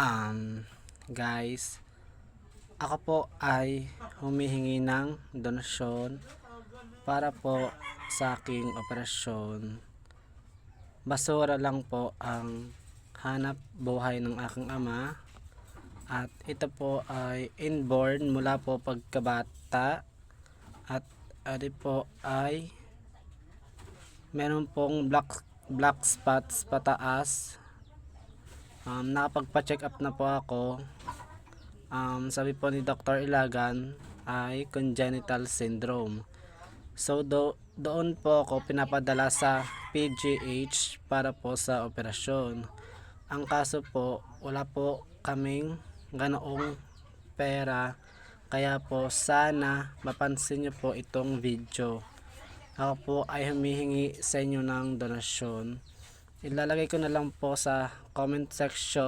Um, Guys, ako po ay humihingi ng donasyon para po sa aking operasyon. Basura lang po ang hanap buhay ng aking ama at ito po ay inborn mula po pagkabata at ari po ay meron pong black spots pataas. Nakapagpa-check up na po ako. Sabi po ni Dr. Ilagan ay congenital syndrome. So doon po ako pinapadala sa PGH para po sa operasyon. Ang kaso po, wala po kaming ganoong pera, kaya po sana mapansin niyo po itong video. Ako po ay humihingi sa inyo ng donasyon. Ilalagay ko na lang po sa comment section